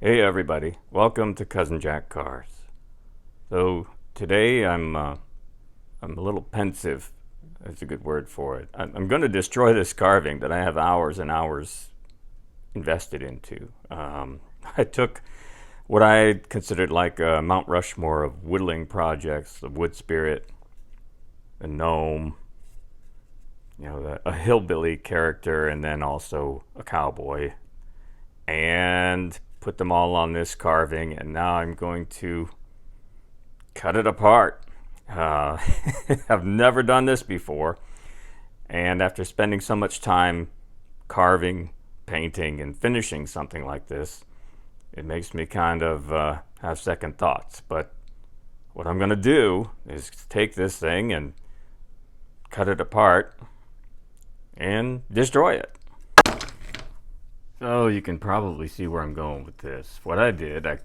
Hey everybody, welcome to Cousin Jack Carves. So today I'm a little pensive. That's a good word for it. I'm going to destroy this carving that I have hours and hours invested into. I took what I considered like a Mount Rushmore of whittling projects: the wood spirit, the gnome, a hillbilly character, and then also a cowboy, and put them all on this carving, and now I'm going to cut it apart. I've never done this before, and after spending so much time carving, painting, and finishing something like this, it makes me kind of have second thoughts. But what I'm going to do is take this thing and cut it apart and destroy it. So you can probably see where I'm going with this. What I did, I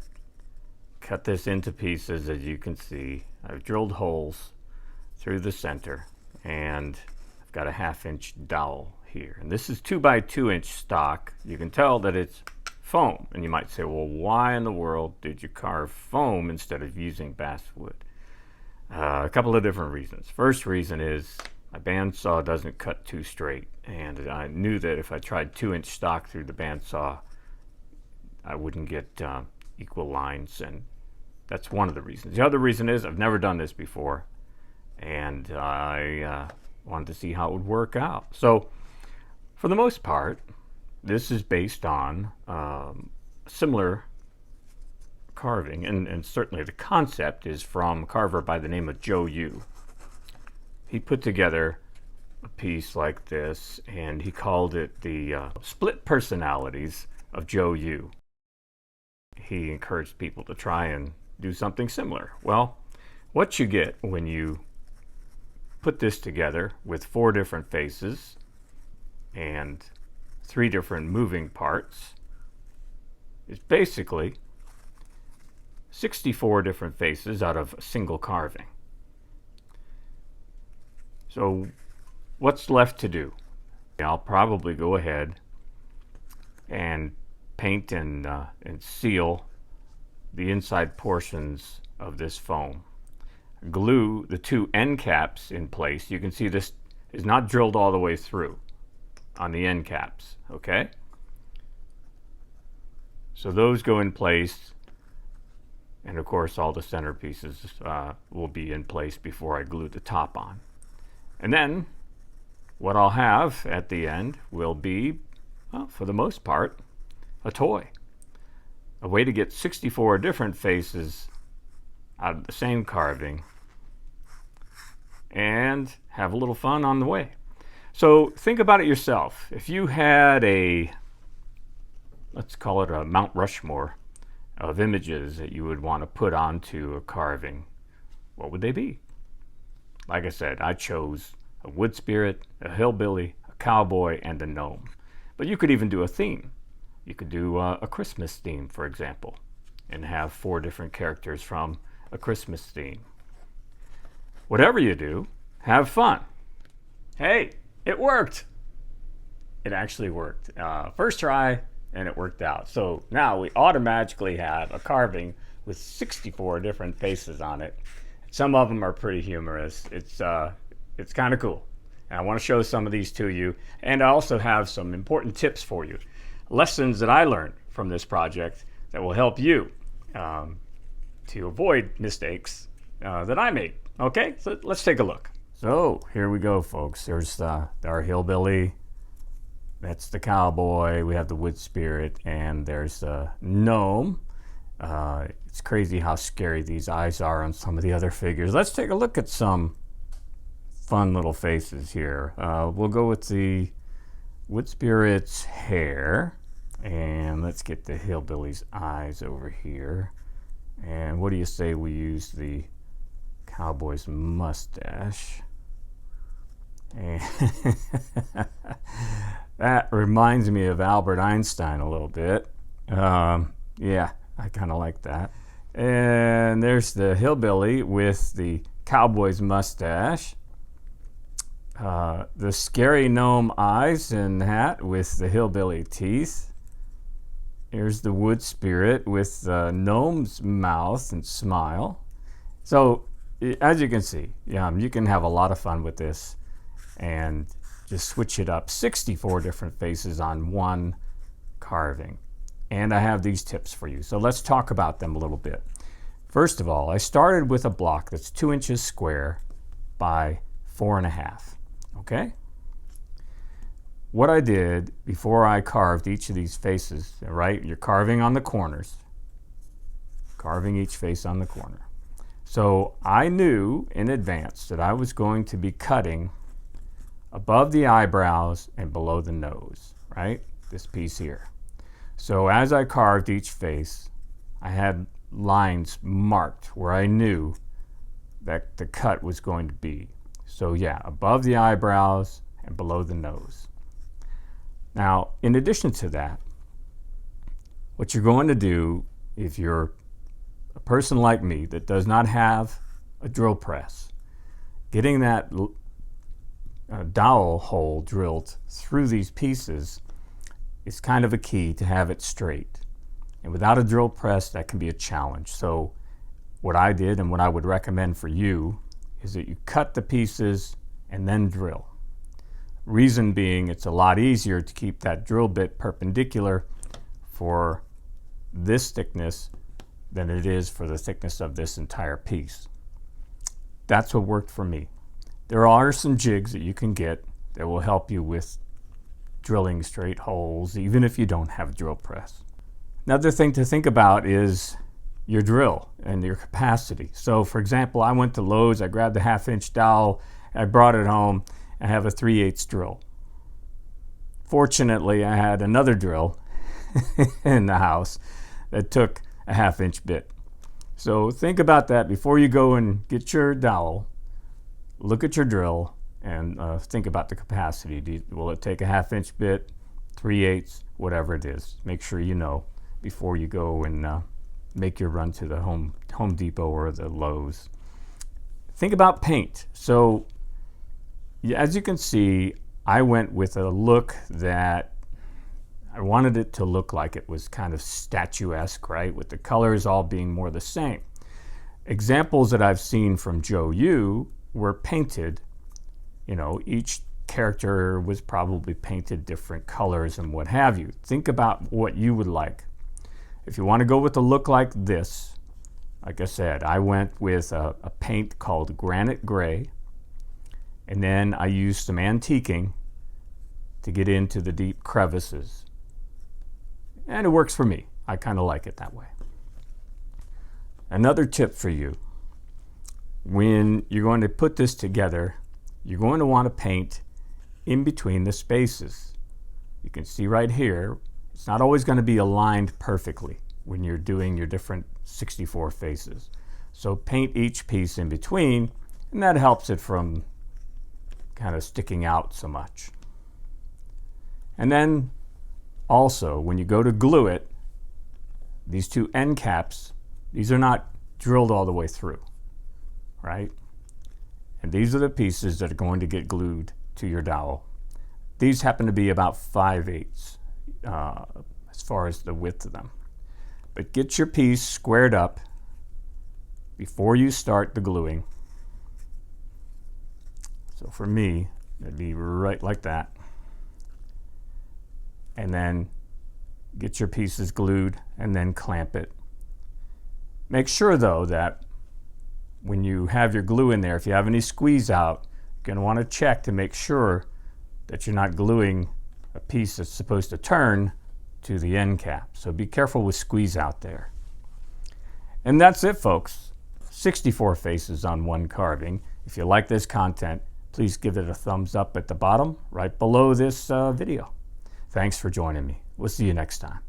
cut this into pieces, as you can see. I've drilled holes through the center, and I've got a 1/2-inch dowel here. And this is 2x2-inch stock. You can tell that it's foam. And you might say, well, why in the world did you carve foam instead of using basswood? A couple of different reasons. First reason is my bandsaw doesn't cut too straight, and I knew that if I tried 2-inch stock through the bandsaw, I wouldn't get equal lines, and that's one of the reasons. The other reason is I've never done this before, and I wanted to see how it would work out. So, for the most part, this is based on similar carving, and certainly the concept is from a carver by the name of Joe Yu. He put together a piece like this, and he called it the split personalities of Joe Yu. He encouraged people to try and do something similar. Well, what you get when you put this together with 4 different faces and 3 different moving parts is basically 64 different faces out of a single carving. So what's left to do? I'll probably go ahead and paint and seal the inside portions of this foam. Glue the 2 end caps in place. You can see this is not drilled all the way through on the end caps, okay? So those go in place, and of course all the center pieces will be in place before I glue the top on. And then what I'll have at the end will be, well, for the most part, a toy. A way to get 64 different faces out of the same carving and have a little fun on the way. So think about it yourself. If you had let's call it a Mount Rushmore of images that you would want to put onto a carving, what would they be? Like I said, I chose a wood spirit, a hillbilly, a cowboy, and a gnome. But you could even do a theme. You could do a Christmas theme, for example, and have 4 different characters from a Christmas theme. Whatever you do, have fun. Hey, it worked. It actually worked. First try, and it worked out. So now we automatically have a carving with 64 different faces on it. Some of them are pretty humorous. It's kind of cool. And I want to show some of these to you. And I also have some important tips for you. Lessons that I learned from this project that will help you to avoid mistakes that I made. Okay, so let's take a look. So here we go, folks. There's our hillbilly. That's the cowboy. We have the wood spirit. And there's the gnome. It's crazy how scary these eyes are on some of the other figures. Let's take a look at some fun little faces here. We'll go with the wood spirit's hair, and let's get the hillbilly's eyes over here. And what do you say we use the cowboy's mustache? And that reminds me of Albert Einstein a little bit. Yeah, I kind of like that. And there's the hillbilly with the cowboy's mustache. The scary gnome eyes and hat with the hillbilly teeth. Here's the wood spirit with the gnome's mouth and smile. So as you can see, you can have a lot of fun with this and just switch it up. 64 different faces on one carving. And I have these tips for you. So let's talk about them a little bit. First of all, I started with a block that's 2 inches square by 4.5. Okay? What I did before I carved each of these faces, right? You're carving on the corners. Carving each face on the corner. So I knew in advance that I was going to be cutting above the eyebrows and below the nose, right? This piece here. So as I carved each face, I had lines marked where I knew that the cut was going to be. So yeah, above the eyebrows and below the nose. Now, in addition to that, what you're going to do if you're a person like me that does not have a drill press, getting that dowel hole drilled through these pieces is kind of a key to have it straight. And without a drill press, that can be a challenge. So what I did and what I would recommend for you is that you cut the pieces and then drill. Reason being, it's a lot easier to keep that drill bit perpendicular for this thickness than it is for the thickness of this entire piece. That's what worked for me. There are some jigs that you can get that will help you with drilling straight holes, even if you don't have a drill press. Another thing to think about is your drill and your capacity. So for example, I went to Lowe's, I grabbed a 1/2-inch dowel, I brought it home, I have a 3/8 drill. Fortunately, I had another drill in the house that took a 1/2-inch bit. So think about that before you go and get your dowel. Look at your drill and think about the capacity. Will it take a 1/2-inch bit, 3/8, whatever it is? Make sure you know before you go and make your run to the Home Depot or the Lowe's. Think about paint. So as you can see, I went with a look that I wanted it to look like it was kind of statuesque, right? With the colors all being more the same. Examples that I've seen from Joe Yu were painted, each character was probably painted different colors and what have you. Think about what you would like. If you want to go with a look like this, like I said, I went with a paint called Granite Gray, and then I used some antiquing to get into the deep crevices. And it works for me. I kind of like it that way. Another tip for you, when you're going to put this together, you're going to want to paint in between the spaces. You can see right here, it's not always going to be aligned perfectly when you're doing your different 64 faces. So paint each piece in between, and that helps it from kind of sticking out so much. And then also, when you go to glue it, these two end caps, these are not drilled all the way through, right? And these are the pieces that are going to get glued to your dowel. These happen to be about 5/8 as far as the width of them. But get your piece squared up before you start the gluing. So for me, it'd be right like that. And then get your pieces glued and then clamp it. Make sure though that when you have your glue in there, if you have any squeeze out, you're going to want to check to make sure that you're not gluing a piece that's supposed to turn to the end cap. So be careful with squeeze out there. And that's it, folks. 64 faces on one carving. If you like this content, please give it a thumbs up at the bottom right below this video. Thanks for joining me. We'll see you next time.